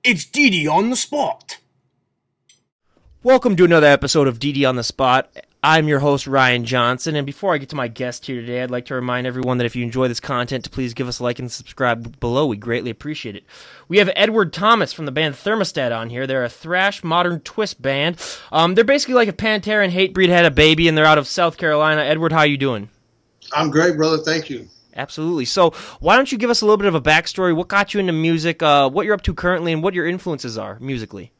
It's Dee Dee on the spot. Welcome to another episode of DD on the Spot. I'm your host, Ryan Johnson, and before I get to my guest here today, I'd like to remind everyone that if you enjoy this content, to please give us a like and subscribe below. We greatly appreciate it. We have Edward Thomas from the band Thermostat on here. They're a thrash modern twist band. They're basically like if Pantera and Hatebreed had a baby, and they're out of South Carolina. Edward, how are you doing? I'm great, brother. Thank you. Absolutely. So why don't you give us a little bit of a backstory? What got you into music, what you're up to currently, and what your influences are musically?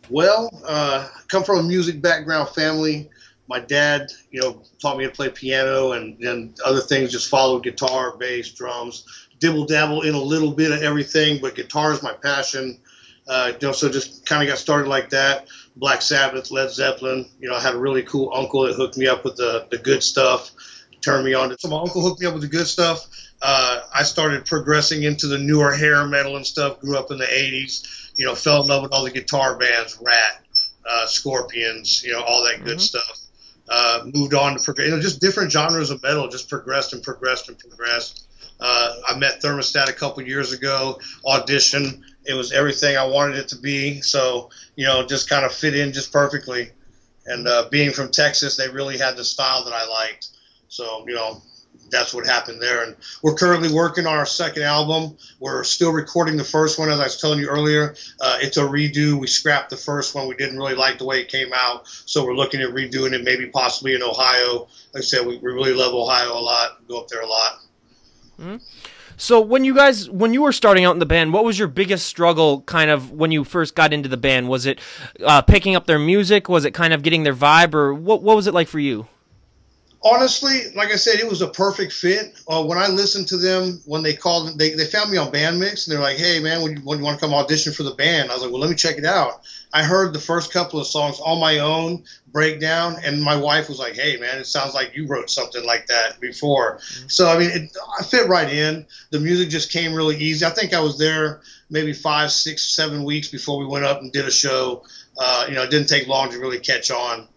Well, come from a music background family. My dad, taught me to play piano, and then other things just followed: guitar, bass, drums. Dibble dabble in a little bit of everything, but guitar is my passion. So just kind of got started like that. Black Sabbath, Led Zeppelin. I had a really cool uncle that hooked me up with the good stuff. Turned me on to. So my uncle hooked me up with the good stuff. I started progressing into the newer hair metal and stuff. Grew up in the '80s. Fell in love with all the guitar bands, Rat, Scorpions, all that good stuff. Moved on to just different genres of metal. Just progressed and progressed and progressed. I met Thermostat a couple years ago. Auditioned. It was everything I wanted it to be. So just kind of fit in just perfectly. And being from Texas, they really had the style that I liked. So, that's what happened there. And we're currently working on our second album. We're still recording the first one, as I was telling you earlier. It's a redo. We scrapped the first one. We didn't really like the way it came out. So we're looking at redoing it, maybe possibly in Ohio. Like I said, we really love Ohio a lot. Go up there a lot. Mm-hmm. So when you were starting out in the band, what was your biggest struggle kind of when you first got into the band? Was it picking up their music? Was it kind of getting their vibe? Or what was it like for you? Honestly, like I said, it was a perfect fit. When I listened to them, when they called, they found me on Band Mix, and they're like, "Hey, man, when you want to come audition for the band?" I was like, "Well, let me check it out." I heard the first couple of songs on my own, breakdown, and my wife was like, "Hey, man, it sounds like you wrote something like that before." Mm-hmm. So, I mean, I fit right in. The music just came really easy. I think I was there maybe 5, 6, 7 weeks before we went up and did a show. It didn't take long to really catch on.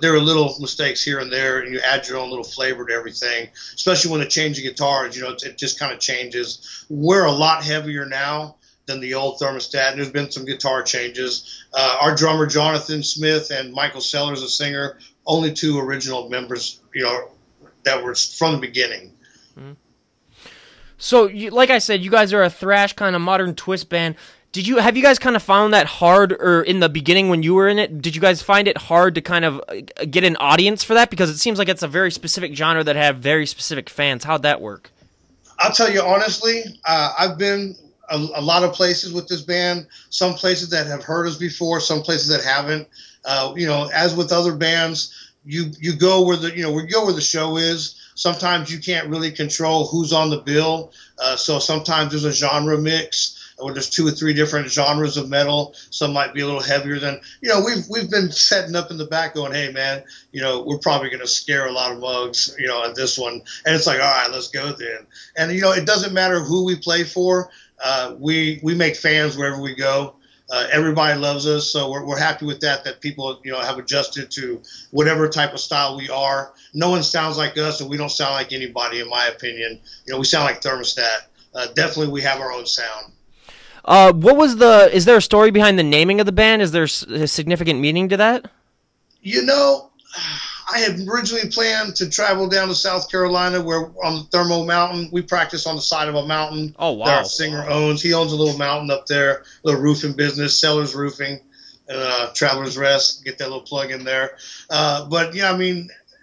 There are little mistakes here and there, and you add your own little flavor to everything, especially when they change the guitars. It just kind of changes. We're a lot heavier now than the old Thermostat, and there's been some guitar changes. Our drummer, Jonathan Smith, and Michael Sellers, a singer, only two original members, that were from the beginning. Mm-hmm. So, like I said, you guys are a thrash kind of modern twist band. Have you guys kind of found that hard, or in the beginning when you were in it, did you guys find it hard to kind of get an audience for that? Because it seems like it's a very specific genre that have very specific fans. How'd that work? I'll tell you honestly, I've been a lot of places with this band, some places that have heard us before, some places that haven't. As with other bands, you go where the show is. Sometimes you can't really control who's on the bill. So sometimes there's a genre mix. Or there's 2 or 3 different genres of metal. Some might be a little heavier than, we've been setting up in the back going, hey, man, we're probably going to scare a lot of mugs, on this one. And it's like, all right, let's go then. And, it doesn't matter who we play for. We make fans wherever we go. Everybody loves us. So we're happy with that people, have adjusted to whatever type of style we are. No one sounds like us, and we don't sound like anybody, in my opinion. We sound like Thermostat. Definitely we have our own sound. Is there a story behind the naming of the band? Is there a significant meaning to that? I had originally planned to travel down to South Carolina, where on the Thermo Mountain, we practice on the side of a mountain. Oh, wow. That our singer owns. He owns a little mountain up there, a little roofing business, Sellers Roofing, and Traveler's Rest. Get that little plug in there.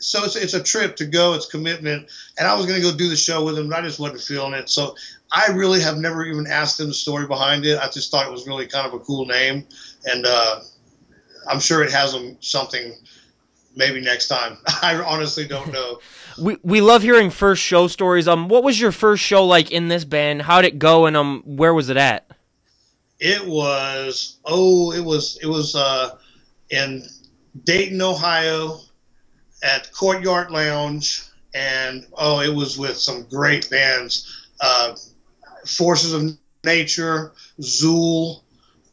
So it's a trip to go. It's commitment. And I was going to go do the show with him, but I just wasn't feeling it. So I really have never even asked him the story behind it. I just thought it was really kind of a cool name. And I'm sure it has him something maybe next time. I honestly don't know. We love hearing first show stories. What was your first show like in this band? How'd it go, and where was it at? It was in Dayton, Ohio, at Courtyard Lounge, and it was with some great bands, Forces of Nature, Zool,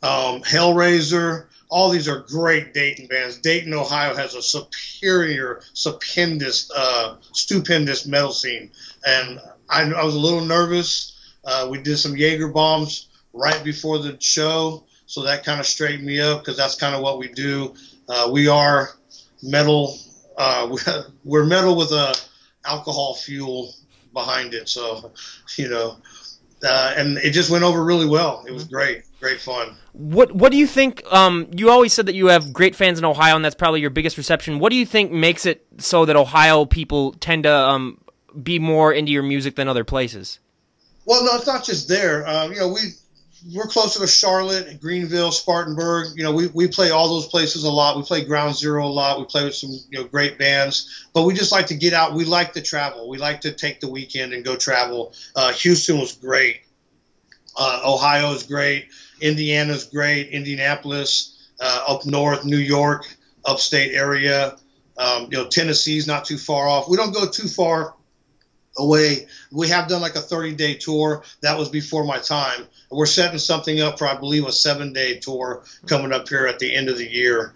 Hellraiser. All these are great Dayton bands. Dayton, Ohio has a stupendous metal scene, and I was a little nervous. We did some Jaeger bombs right before the show, so that kind of straightened me up because that's kind of what we do. We are metal. We're metal with a alcohol fuel behind it, so and it just went over really well. It was great fun. What do you think? You always said that you have great fans in Ohio, and that's probably your biggest reception. What do you think makes it so that Ohio people tend to be more into your music than other places? Well, no, it's not just there. We're closer to Charlotte, Greenville, Spartanburg. We play all those places a lot. We play Ground Zero a lot. We play with some great bands. But we just like to get out. We like to travel. We like to take the weekend and go travel. Houston was great. Ohio is great. Indiana's great. Indianapolis, up north, New York, upstate area. Tennessee's not too far off. We don't go too far away. We have done like a 30-day tour. That was before my time. We're setting something up for, I believe, a 7-day tour coming up here at the end of the year.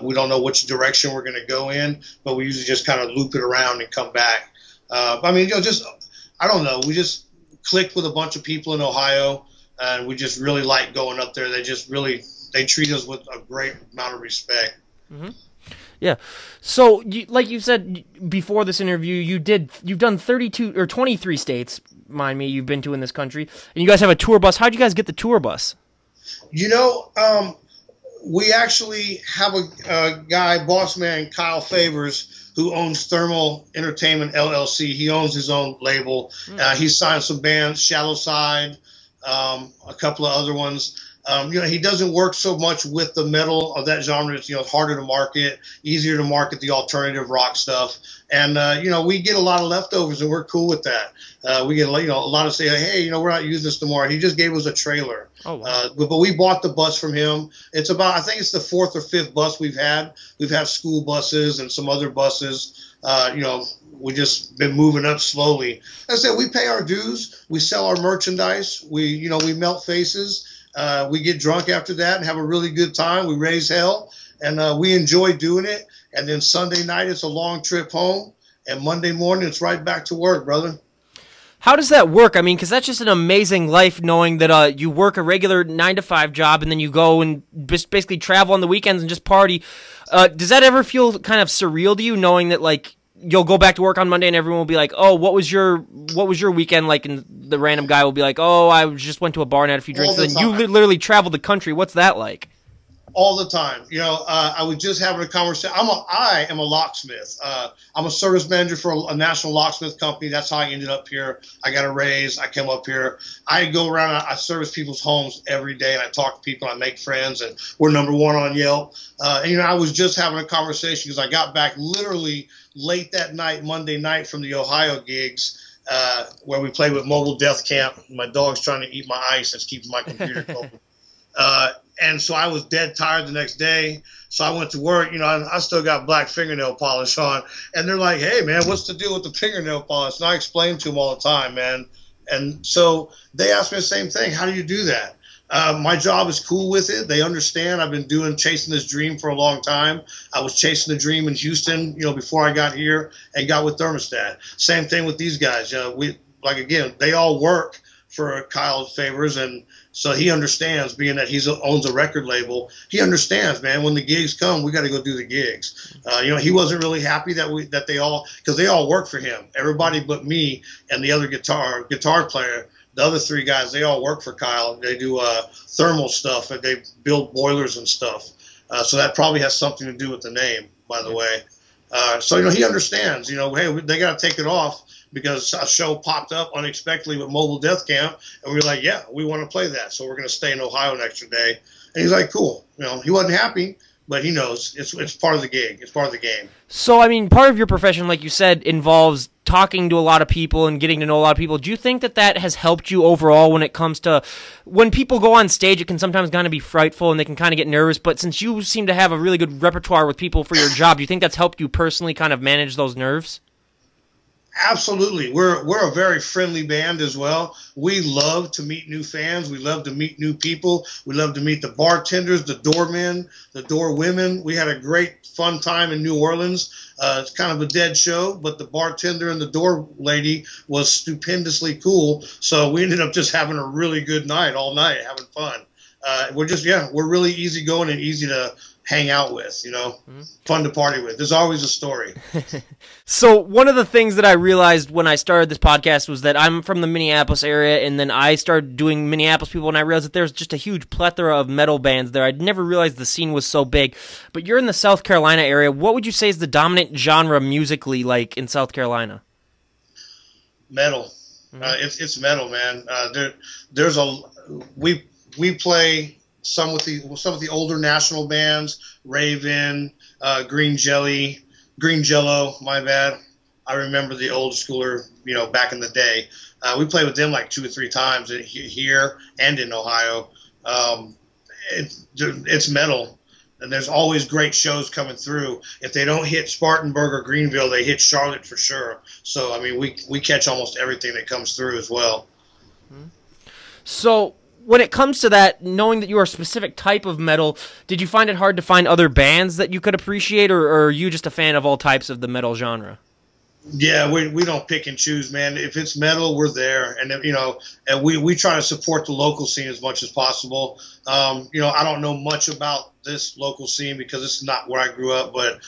We don't know which direction we're going to go in, but we usually just kind of loop it around and come back. I don't know. We just clicked with a bunch of people in Ohio, and we just really like going up there. They treat us with a great amount of respect. Mm-hmm. Yeah. So, like you said before this interview, you've done 32 or 23 states, mind me, you've been to in this country, and you guys have a tour bus. How'd you guys get the tour bus? We actually have a guy, boss man Kyle Favors, who owns Thermal Entertainment LLC. He owns his own label. He signed some bands, Shallow Side, a couple of other ones. He doesn't work so much with the metal of that genre. It's, harder to market, easier to market the alternative rock stuff. And, we get a lot of leftovers, and we're cool with that. We get, a lot of say, hey, we're not using this tomorrow. He just gave us a trailer. Oh, wow. But we bought the bus from him. It's I think it's the 4th or 5th bus we've had. We've had school buses and some other buses. We just been moving up slowly. As I said, we pay our dues. We sell our merchandise. We melt faces. We get drunk after that and have a really good time. We raise hell, and we enjoy doing it. And then Sunday night, it's a long trip home, and Monday morning, it's right back to work, brother. How does that work? I mean, because that's just an amazing life, knowing that you work a regular 9-to-5 job, and then you go and basically travel on the weekends and just party. Does that ever feel kind of surreal to you, knowing that, like, you'll go back to work on Monday and everyone will be like, oh, what was your weekend like? And the random guy will be like, oh, I just went to a bar and had a few drinks. And then you literally traveled the country. What's that like? All the time. I was just having a conversation. I am a locksmith. I'm a service manager for a national locksmith company. That's how I ended up here. I got a raise. I came up here. I go around. I service people's homes every day, and I talk to people. I make friends, and we're #1 on Yelp. I was just having a conversation because I got back literally late that night, Monday night, from the Ohio gigs where we played with Mobile Death Camp. My dog's trying to eat my ice. That's keeping my computer open. And so I was dead tired the next day. So I went to work. I still got black fingernail polish on. And they're like, hey, man, what's the deal with the fingernail polish? And I explain to them all the time, man. And so they asked me the same thing. How do you do that? My job is cool with it. They understand. I've been chasing this dream for a long time. I was chasing the dream in Houston, before I got here and got with Thermostat. Same thing with these guys. They all work for Kyle Favors, and so he understands, being that he owns a record label. He understands, man, when the gigs come, we got to go do the gigs. He wasn't really happy that they all work for him. Everybody but me and the other guitar player. The other 3 guys, they all work for Kyle. They do thermal stuff, and they build boilers and stuff. So that probably has something to do with the name, by the way. So he understands. Hey, they got to take it off because a show popped up unexpectedly with Mobile Death Camp, and we were like, yeah, we want to play that, so we're going to stay in Ohio an extra day. And he's like, cool. He wasn't happy, but he knows it's part of the gig. It's part of the game. So, I mean, part of your profession, like you said, involves talking to a lot of people and getting to know a lot of people. Do you think that has helped you overall when it comes to when people go on stage? It can sometimes kind of be frightful and they can kind of get nervous, but since you seem to have a really good repertoire with people for your job, do you think that's helped you personally kind of manage those nerves? Absolutely. We're a very friendly band as well. We love to meet new fans. We love to meet new people. We love to meet the bartenders, the doormen, the doorwomen. We had a great fun time in New Orleans. It's kind of a dead show, but the bartender and the door lady was stupendously cool. So we ended up just having a really good night all night, having fun. We're really easygoing and easy to hang out with, fun to party with. There's always a story. So one of the things that I realized when I started this podcast was that I'm from the Minneapolis area, and then I started doing Minneapolis people, and I realized that there's just a huge plethora of metal bands there. I'd never realized the scene was so big. But you're in the South Carolina area. What would you say is the dominant genre musically like in South Carolina? Metal. It's metal, man. We play some with the older national bands, Raven, Green Jello, my bad. I remember the old schooler, back in the day. We played with them like 2 or 3 times here and in Ohio. It's metal, and there's always great shows coming through. If they don't hit Spartanburg or Greenville, they hit Charlotte for sure. So, I mean, we catch almost everything that comes through as well. So when it comes to that, knowing that you are a specific type of metal, did you find it hard to find other bands that you could appreciate, or are you just a fan of all types of the metal genre? Yeah, we don't pick and choose, man. If it's metal, we're there, and and we try to support the local scene as much as possible. I don't know much about this local scene because this is not where I grew up, but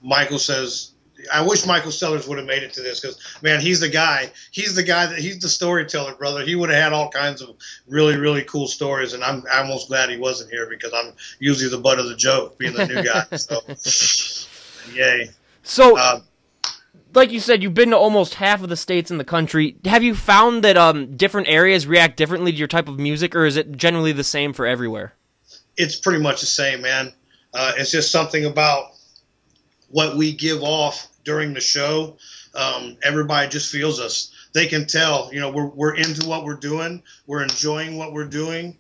Michael says, I wish Michael Sellers would have made it to this because, man, he's the guy. He's the storyteller, brother. He would have had all kinds of really, really cool stories, and I'm almost glad he wasn't here because I'm usually the butt of the joke, being the new guy. So, yay. So, like you said, you've been to almost half of the states in the country. Have you found that different areas react differently to your type of music, or is it generally the same for everywhere? It's pretty much the same, man. It's just something about what we give off during the show. Everybody just feels us. They can tell, we're into what we're doing. We're enjoying what we're doing.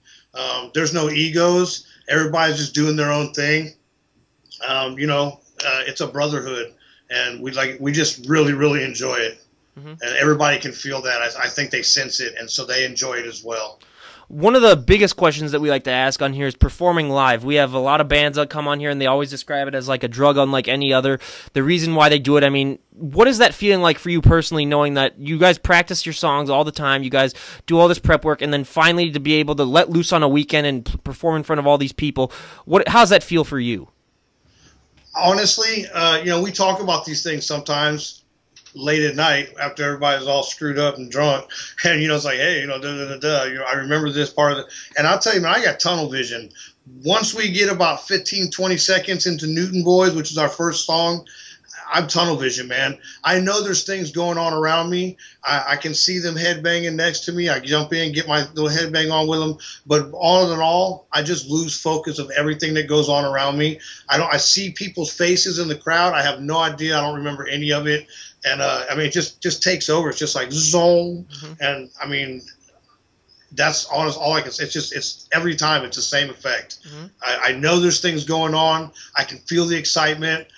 There's no egos. Everybody's just doing their own thing. It's a brotherhood, and we just really, really enjoy it. And everybody can feel that. I think they sense it, and so they enjoy it as well. One of the biggest questions that we like to ask on here is performing live. We have a lot of bands that come on here, and they always describe it as like a drug unlike any other. The reason why they do it, I mean, what is that feeling like for you personally, knowing that you guys practice your songs all the time, you guys do all this prep work, and then finally to be able to let loose on a weekend and perform in front of all these people? How's that feel for you? Honestly, we talk about these things sometimes late at night after everybody's all screwed up and drunk, and it's like, hey, I remember this part of it, and I'll tell you, man, I got tunnel vision. Once we get about 15-20 seconds into Newton Boys, which is our first song, I'm tunnel vision, man. I know there's things going on around me. I can see them headbanging next to me. I jump in, get my little headbang on with them. But all in all, I just lose focus of everything that goes on around me. I see people's faces in the crowd. I have no idea. I don't remember any of it. And, it just takes over. It's just like zone. And, that's honest. All I can say. It's every time it's the same effect. I know there's things going on. I can feel the excitement.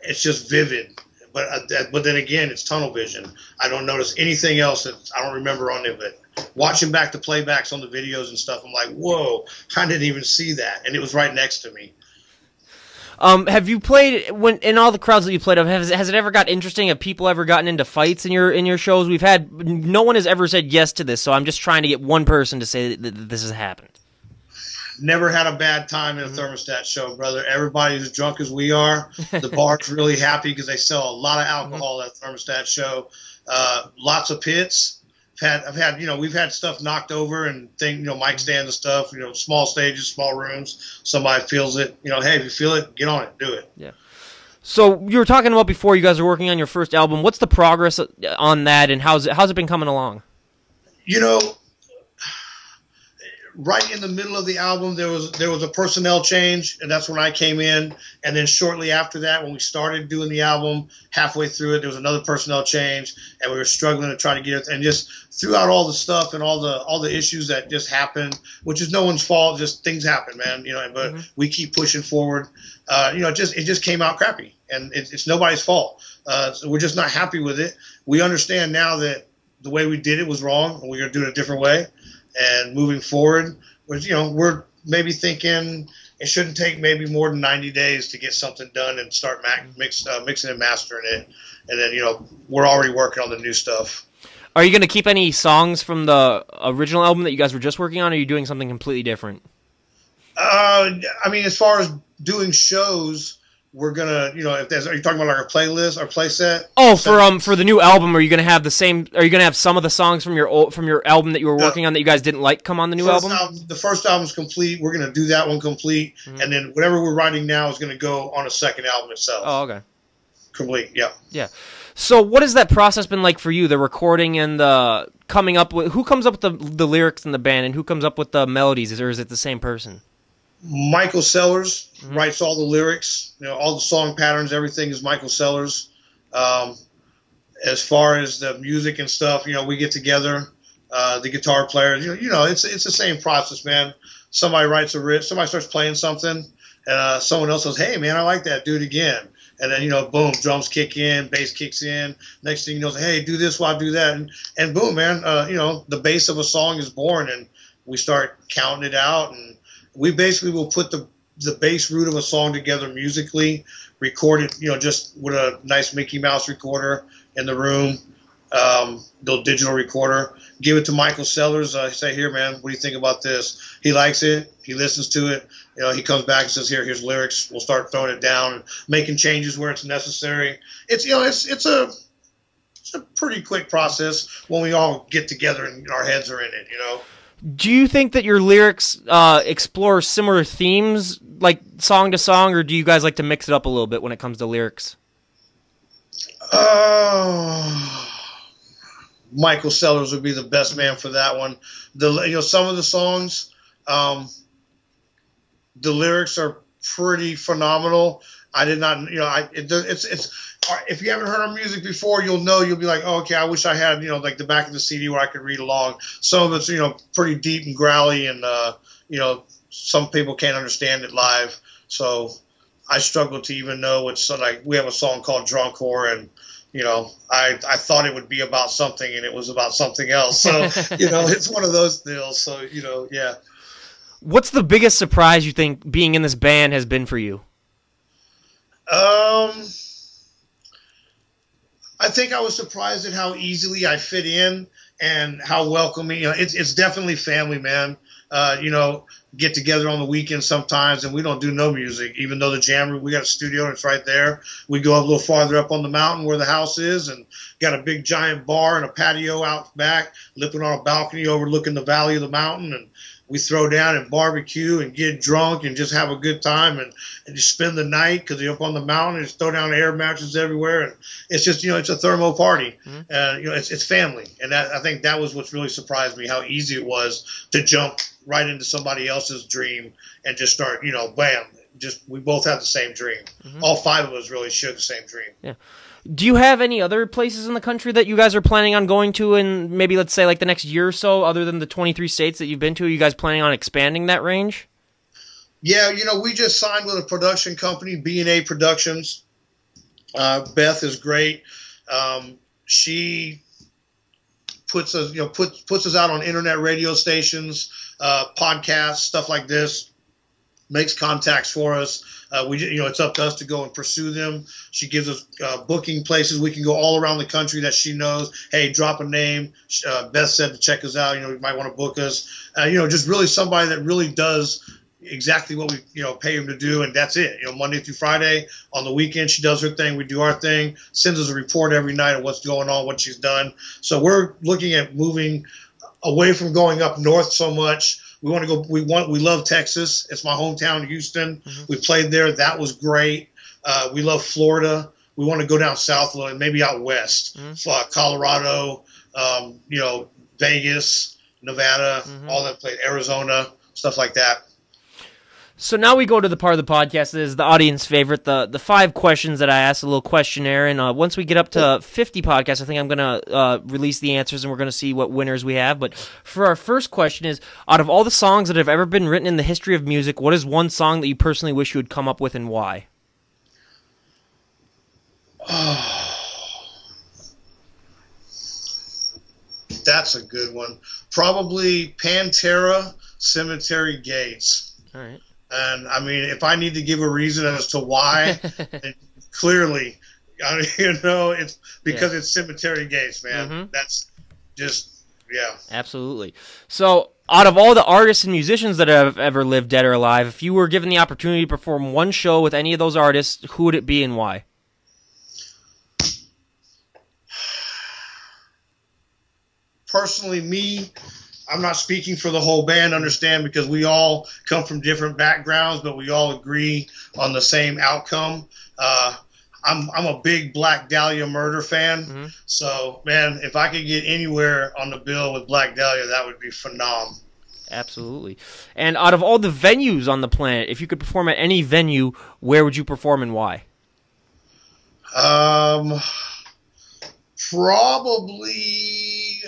It's just vivid. But then again, it's tunnel vision. I don't notice anything else that I don't remember on of it. Watching back the playbacks on the videos and stuff, I'm like, whoa, I didn't even see that. And it was right next to me. Have you played in all the crowds that you played of? Has it ever got interesting? Have people ever gotten into fights in your shows? No one has ever said yes to this, so I'm just trying to get one person to say that this has happened. Never had a bad time in a Thermostat show, brother. Everybody's as drunk as we are. The bar's really happy because they sell a lot of alcohol at a Thermostat show. Lots of pits. We've had stuff knocked over and mic stands and stuff, small stages, small rooms. Somebody feels it, hey, if you feel it, get on it, do it. Yeah. So you were talking about before you guys are working on your first album. What's the progress on that, and how's it been coming along? Right in the middle of the album, there was a personnel change, and that's when I came in. And then shortly after that, when we started doing the album, halfway through it, there was another personnel change, and we were struggling to try to get it. And just throughout all the stuff and all the issues that just happened, which is no one's fault, just things happen, man. But we keep pushing forward. It just came out crappy. and it's nobody's fault. So we're just not happy with it. We understand now that the way we did it was wrong, and we're going to do it a different way. And moving forward, we're maybe thinking it shouldn't take maybe more than 90 days to get something done and start mixing and mastering it. And then, we're already working on the new stuff. Are you going to keep any songs from the original album that you guys were just working on, or are you doing something completely different? As far as doing shows, we're gonna, are you talking about like our playlist, our play set? Oh, for the new album, are you gonna have the same? Are you gonna have some of the songs from your album that you were working on that you guys didn't like come on the new album? The first album's complete. We're gonna do that one complete, and then whatever we're writing now is gonna go on a second album itself. Oh, okay. Complete, yeah. Yeah. So, what has that process been like for you? The recording and the coming up with who comes up with the lyrics in the band, and who comes up with the melodies, or is it the same person? Michael Sellers writes all the lyrics, all the song patterns, everything is Michael Sellers. As far as the music and stuff, we get together, the guitar players, it's the same process, man. Somebody writes a riff, somebody starts playing something, and someone else says, hey, man, I like that, do it again. And then, boom, drums kick in, bass kicks in. Next thing you know, hey, do this while I do that. And boom, man, the bass of a song is born, and we start counting it out, and we basically will put the bass root of a song together musically, record it, just with a nice Mickey Mouse recorder in the room, the digital recorder, give it to Michael Sellers. Say, here, man, what do you think about this? He likes it. He listens to it. He comes back and says, here's lyrics. We'll start throwing it down and making changes where it's necessary. It's a pretty quick process when we all get together and our heads are in it, Do you think that your lyrics explore similar themes, like song to song, or do you guys like to mix it up a little bit when it comes to lyrics? Michael Sellers would be the best man for that one. Some of the songs, the lyrics are pretty phenomenal. I did not, if you haven't heard our music before, you'll be like, oh, okay, I wish I had, like the back of the CD where I could read along. Some of it's, pretty deep and growly, and, some people can't understand it live. So I struggle to even know what's like, we have a song called Drunk Whore, and, I thought it would be about something, and it was about something else. So, it's one of those deals. So, yeah. What's the biggest surprise you think being in this band has been for you? I think I was surprised at how easily I fit in and how welcoming. It's definitely family, man. Get together on the weekends sometimes, and we don't do no music, even though the jam room, we got a studio and it's right there. We go a little farther up on the mountain where the house is, and got a big giant bar and a patio out back, living on a balcony overlooking the valley of the mountain, and we throw down and barbecue and get drunk and just have a good time and just spend the night because you're up on the mountain and just throw down air mattresses everywhere. And it's just, it's a thermo party. It's family. And I think that was what's really surprised me, how easy it was to jump right into somebody else's dream and just start, bam. We both have the same dream. All five of us really share the same dream. Yeah. Do you have any other places in the country that you guys are planning on going to in maybe, let's say, like the next year or so, other than the 23 states that you've been to? Are you guys planning on expanding that range? Yeah, we just signed with a production company, B&A Productions. Beth is great. She puts us out on internet radio stations, podcasts, stuff like this, makes contacts for us. It's up to us to go and pursue them. She gives us booking places. We can go all around the country that she knows. Hey, drop a name. Beth said to check us out. You might want to book us. Just really somebody that really does exactly what we pay him to do, and that's it. Monday through Friday. On the weekend, she does her thing. We do our thing. Sends us a report every night of what's going on, what she's done. So we're looking at moving away from going up north so much. We want to go. We love Texas. It's my hometown, Houston. We played there. That was great. We love Florida. We want to go down south a little, and maybe out west, Colorado, Vegas, Nevada, all that place, Arizona, stuff like that. So now we go to the part of the podcast that is the audience favorite, the 5 questions that I asked, a little questionnaire. And once we get up to 50 podcasts, I think I'm going to release the answers, and we're going to see what winners we have. But for our first question is, out of all the songs that have ever been written in the history of music, what is one song that you personally wish you would come up with, and why? That's a good one. Probably Pantera, Cemetery Gates. All right. And I mean, if I need to give a reason as to why, clearly, it's because it's Cemetery Gates, man. Mhm. That's just, yeah. Absolutely. So, out of all the artists and musicians that have ever lived, dead or alive, if you were given the opportunity to perform one show with any of those artists, who would it be and why? Personally, me, I'm not speaking for the whole band, understand, because we all come from different backgrounds, but we all agree on the same outcome. I'm a big Black Dahlia Murder fan, so, man, if I could get anywhere on the bill with Black Dahlia, that would be phenomenal. Absolutely. And out of all the venues on the planet, if you could perform at any venue, where would you perform and why? Probably,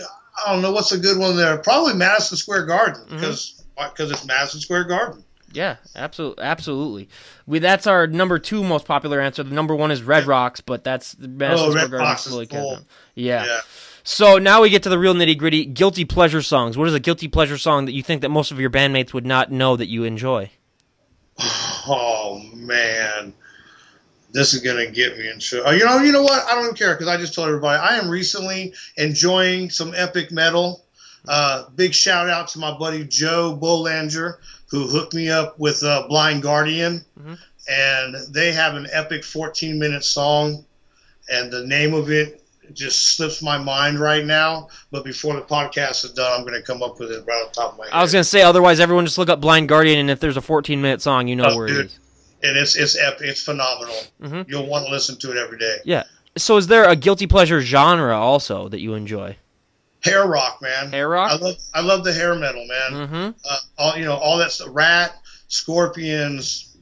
I don't know what's a good one there. Probably Madison Square Garden, because it's Madison Square Garden. Yeah, absolutely. That's our number 2 most popular answer. The number 1 is Red Rocks, but that's Madison Square Red Garden. Rocks is cool. Yeah. So now we get to the real nitty-gritty, guilty pleasure songs. What is a guilty pleasure song that you think that most of your bandmates would not know that you enjoy? Oh, man. This is going to get me in trouble. You know what? I don't even care, because I just told everybody I am recently enjoying some epic metal. Big shout out to my buddy Joe Bolanger, who hooked me up with Blind Guardian, and they have an epic 14-minute song, and the name of it just slips my mind right now. But before the podcast is done, I'm going to come up with it right on top of my head. I was going to say, otherwise everyone just look up Blind Guardian, and if there's a 14-minute song, you know where it is. And it's epic. It's phenomenal. You'll want to listen to it every day. Yeah. So is there a guilty pleasure genre also that you enjoy? Hair rock, man. Hair rock? I love the hair metal, man. All that stuff. Rat, Scorpions,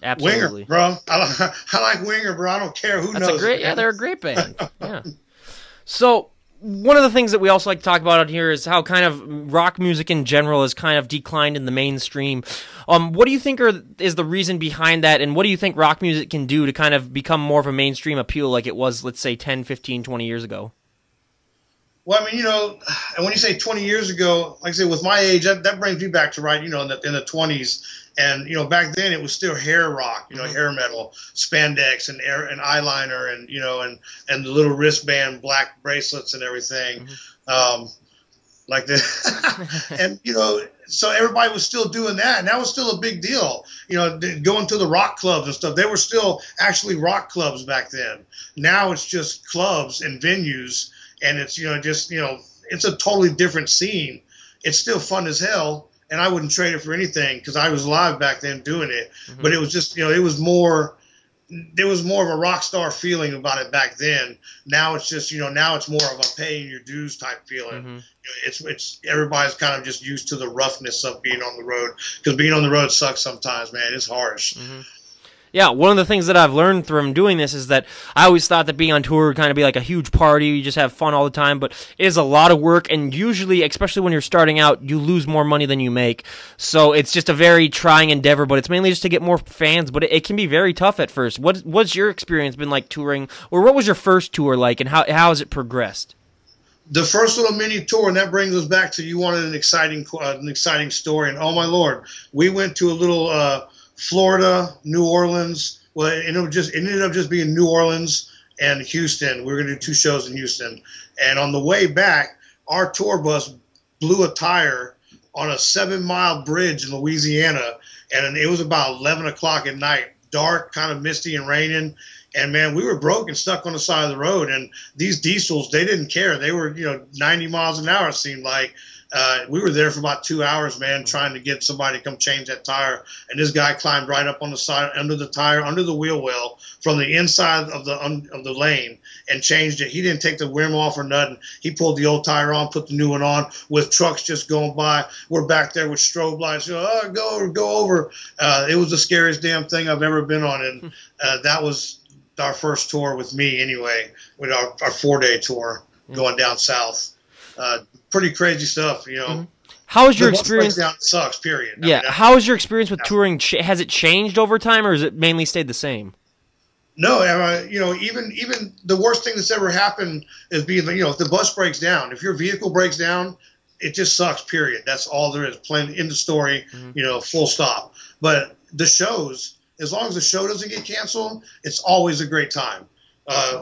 Absolutely. Winger, bro. I like Winger, bro. I don't care who knows. They're a great band. Yeah. So one of the things that we also like to talk about on here is how kind of rock music in general has kind of declined in the mainstream. What do you think is the reason behind that, and what do you think rock music can do to kind of become more of a mainstream appeal like it was, let's say, 10, 15, 20 years ago? Well, I mean, and when you say 20 years ago, like I said, with my age, that brings me back to in the 20s. And, back then it was still hair rock, hair metal, spandex and eyeliner and the little wristband, black bracelets and everything. Like that. And, so everybody was still doing that. And that was still a big deal, going to the rock clubs and stuff. They were still actually rock clubs back then. Now it's just clubs and venues. And it's, it's a totally different scene. It's still fun as hell, and I wouldn't trade it for anything because I was alive back then doing it. But it was just, it was more of a rock star feeling about it back then. Now it's just, now it's more of a paying your dues type feeling. It's everybody's kind of just used to the roughness of being on the road, because being on the road sucks sometimes, man. It's harsh. Yeah, one of the things that I've learned from doing this is that I always thought that being on tour would kind of be like a huge party. You just have fun all the time, but it is a lot of work, and usually, especially when you're starting out, you lose more money than you make. So it's just a very trying endeavor, but it's mainly just to get more fans, but it can be very tough at first. What's your experience been like touring, or what was your first tour like, and how has it progressed? The first little mini tour, and that brings us back to you wanted an exciting story, and oh my Lord, we went to a little Florida, New Orleans. Well, it ended up just being New Orleans and Houston. We were going to do 2 shows in Houston. And on the way back, our tour bus blew a tire on a 7-mile bridge in Louisiana. And it was about 11 o'clock at night, dark, kind of misty and raining. And, man, we were broke and stuck on the side of the road. And these diesels, they didn't care. They were, 90 miles an hour, it seemed like. We were there for about 2 hours, man, trying to get somebody to come change that tire. And this guy climbed right up on the side, under the tire, under the wheel well, from the inside of the lane, and changed it. He didn't take the rim off or nothing. He pulled the old tire on, put the new one on, with trucks just going by. We're back there with strobe lights. Go over. It was the scariest damn thing I've ever been on. And that was our first tour with me anyway, with our 4-day tour going down south. Pretty crazy stuff, How is your experience? Down sucks, period. Yeah. How is your experience with touring? Has it changed over time, or has it mainly stayed the same? No, even the worst thing that's ever happened is being, if the bus breaks down, if your vehicle breaks down, it just sucks, period. That's all there is. Plain in the story, full stop. But the shows, as long as the show doesn't get canceled, it's always a great time.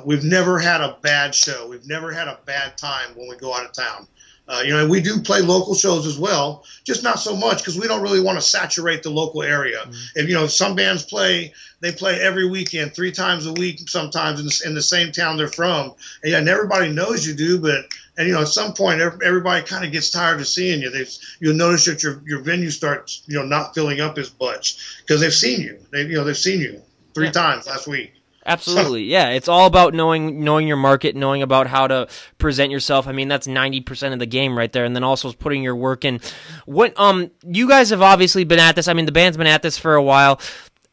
We've never had a bad show. We've never had a bad time when we go out of town. And we do play local shows as well, just not so much because we don't really want to saturate the local area. If some bands they play every weekend, 3 times a week, sometimes in the same town they're from, and everybody knows you do. But at some point, everybody kind of gets tired of seeing you. You'll notice that your venue starts not filling up as much because they've seen you. They've seen you 3 times last week. Absolutely, yeah. It's all about knowing your market, knowing about how to present yourself. I mean, that's 90% of the game right there, and then also putting your work in. What you guys have obviously been at this. I mean, the band's been at this for a while.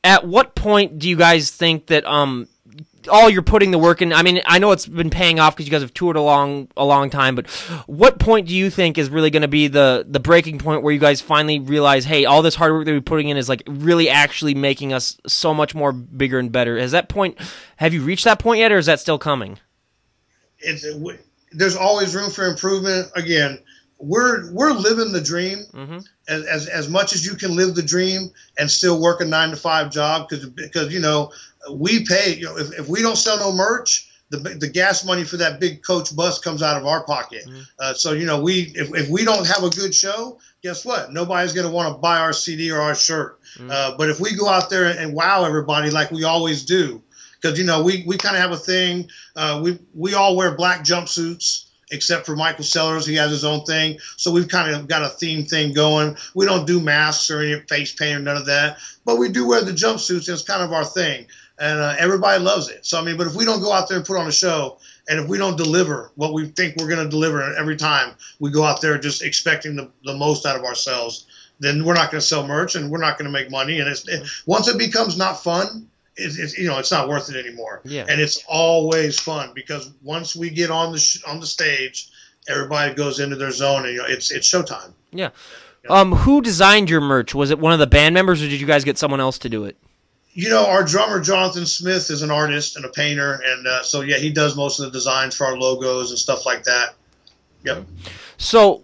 At what point do you guys think that you're putting the work in? I mean, I know it's been paying off because you guys have toured a long time, but what point do you think is really going to be the breaking point where you guys finally realize, hey, all this hard work that we're putting in is like really actually making us so much more bigger and better? Have you reached that point yet, or is that still coming? There's always room for improvement. Again, we're living the dream as much as you can live the dream and still work a 9-to-5 job because we pay. If we don't sell no merch, the gas money for that big coach bus comes out of our pocket. So if we don't have a good show, guess what? Nobody's going to want to buy our CD or our shirt. But if we go out there and wow everybody like we always do, because we kind of have a thing. We all wear black jumpsuits. Except for Michael Sellers, he has his own thing. So we've kind of got a theme thing going. We don't do masks or any face paint or none of that. But we do wear the jumpsuits, and it's kind of our thing. And everybody loves it. So, but if we don't go out there and put on a show, and if we don't deliver what we think we're going to deliver every time we go out there just expecting the most out of ourselves, then we're not going to sell merch, and we're not going to make money. And once it becomes not fun, it's not worth it anymore. Yeah. And it's always fun because once we get on the stage, everybody goes into their zone and it's showtime. Yeah. Who designed your merch? Was it one of the band members, or did you guys get someone else to do it? Our drummer Jonathan Smith is an artist and a painter, and so yeah, he does most of the designs for our logos and stuff like that. Yep. So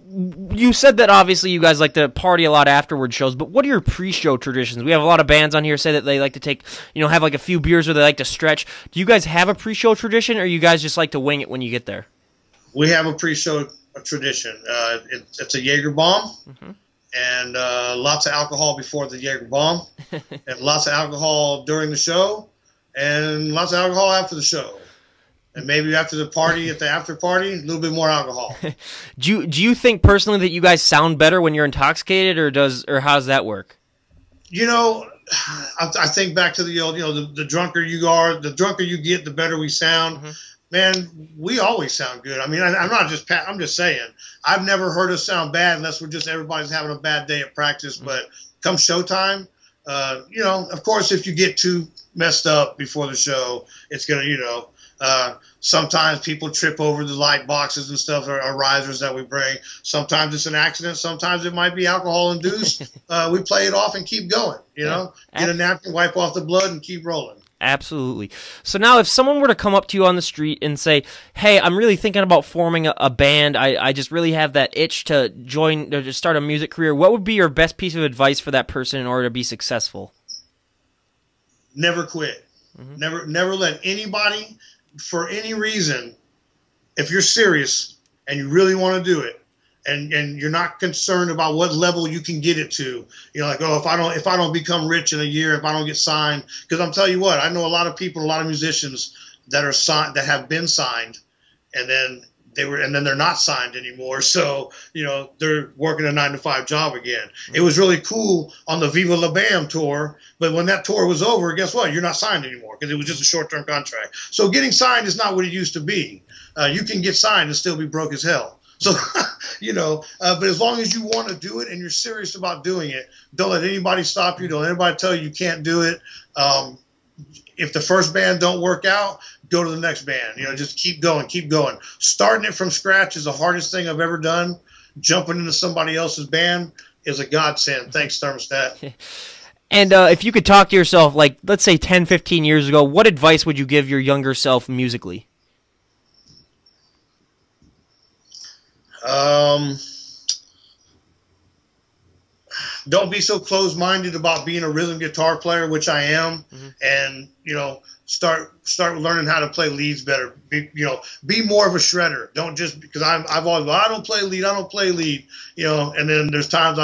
you said that obviously you guys like to party a lot afterward shows, but what are your pre-show traditions? We have a lot of bands on here say that they like to take, have like a few beers or they like to stretch. Do you guys have a pre-show tradition, or you guys just like to wing it when you get there? We have a pre-show tradition. It's a Jaeger bomb, and lots of alcohol before the Jaeger bomb, and lots of alcohol during the show, and lots of alcohol after the show. And maybe after the party, at the after party, a little bit more alcohol. Do you think personally that you guys sound better when you're intoxicated, or how does that work? I think back to the old, the drunker you are, the drunker you get, the better we sound. Man, we always sound good. I mean, I'm just saying, I've never heard us sound bad unless everybody's having a bad day at practice. But come showtime, of course, if you get too messed up before the show, it's gonna, sometimes people trip over the light boxes and stuff, or risers that we bring. Sometimes it's an accident. Sometimes it might be alcohol induced. We play it off and keep going, get a napkin, wipe off the blood, and keep rolling. Absolutely. So now if someone were to come up to you on the street and say, hey, I'm really thinking about forming a band, I just really have that itch to join, or to start a music career, what would be your best piece of advice for that person in order to be successful? Never quit. Never let anybody, for any reason, if you're serious and you really want to do it, and you're not concerned about what level you can get it to, like, oh, if I don't become rich in a year, if I don't get signed, because I'm telling you what, I know a lot of people, a lot of musicians that are signed, that have been signed, and then they're not signed anymore. So, they're working a 9-to-5 job again. It was really cool on the Viva La Bam tour, but when that tour was over, guess what? You're not signed anymore because it was just a short-term contract. So getting signed is not what it used to be. You can get signed and still be broke as hell. So, but as long as you want to do it and you're serious about doing it, don't let anybody stop you. Don't let anybody tell you can't do it. If the first band don't work out, go to the next band. Just keep going, keep going. Starting it from scratch is the hardest thing I've ever done. Jumping into somebody else's band is a godsend. Thanks, Thermostat. And if you could talk to yourself, like, let's say 10, 15 years ago, what advice would you give your younger self musically? Don't be so closed-minded about being a rhythm guitar player, which I am, and start learning how to play leads better. Be more of a shredder. Don't just because I've always I don't play lead, and then there's times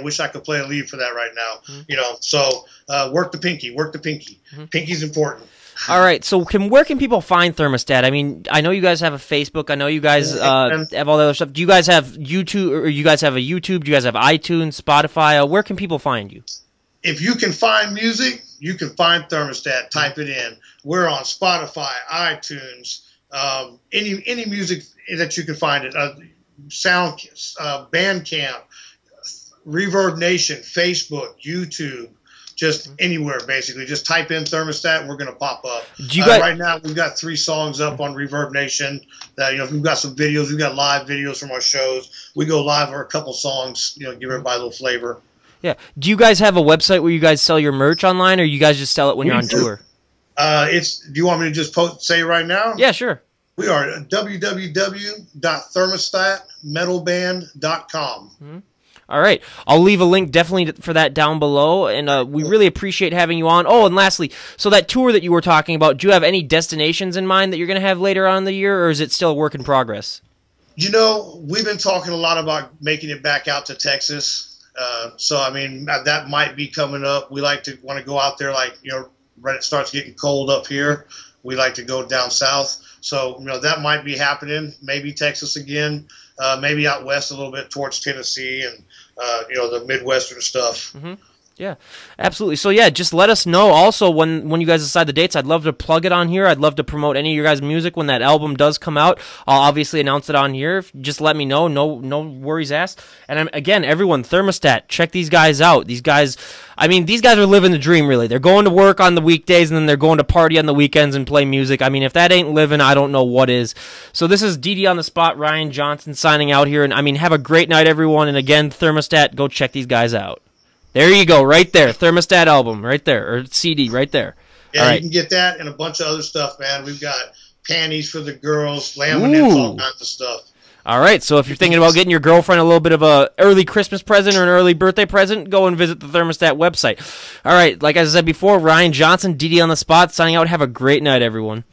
wish I could play a lead for that right now, So work the pinky. Pinky's important. All right, so where can people find Thermostat? I mean, I know you guys have a Facebook. I know you guys have all the other stuff. Do you guys have YouTube, or you guys have a YouTube? Do you guys have iTunes, Spotify? Where can people find you? If you can find music, you can find Thermostat. Type it in. We're on Spotify, iTunes, any music that you can find it. Bandcamp, Reverb Nation, Facebook, YouTube. Just anywhere, basically. Just type in Thermostat, and we're going to pop up. Right now, we've got 3 songs up on Reverb Nation. That we've got some videos. We've got live videos from our shows. We go live for a couple songs. Give everybody a little flavor. Yeah. Do you guys have a website where you guys sell your merch online, or you guys just sell it when you're on tour? Do you want me to just say it right now? Yeah, sure. We are at www.thermostatmetalband.com. All right. I'll leave a link definitely for that down below, and we really appreciate having you on. Oh, and lastly, so that tour that you were talking about, do you have any destinations in mind that you're going to have later on in the year, or is it still a work in progress? We've been talking a lot about making it back out to Texas. So, I mean, that might be coming up. We want to go out there when it starts getting cold up here. We like to go down south. So, that might be happening. Maybe Texas again. Maybe out west a little bit towards Tennessee and, the Midwestern stuff. Yeah, absolutely. So, yeah, just let us know also when you guys decide the dates. I'd love to plug it on here. I'd love to promote any of your guys' music when that album does come out. I'll obviously announce it on here. Just let me know. No worries asked. And again, everyone, Thermostat, check these guys out. These guys are living the dream, really. They're going to work on the weekdays, and then they're going to party on the weekends and play music. I mean, if that ain't living, I don't know what is. So this is DD on the Spot, Ryan Johnson signing out here. And, have a great night, everyone. And again, Thermostat, go check these guys out. There you go, right there. Thermostat album, right there, or CD, right there. Yeah, all right. You can get that and a bunch of other stuff, man. We've got panties for the girls, laminates, all kinds of stuff. All right, so if you're thinking about getting your girlfriend a little bit of a early Christmas present or an early birthday present, go and visit the Thermostat website. All right, like I said before, Ryan Johnson, DD on the Spot, signing out. Have a great night, everyone.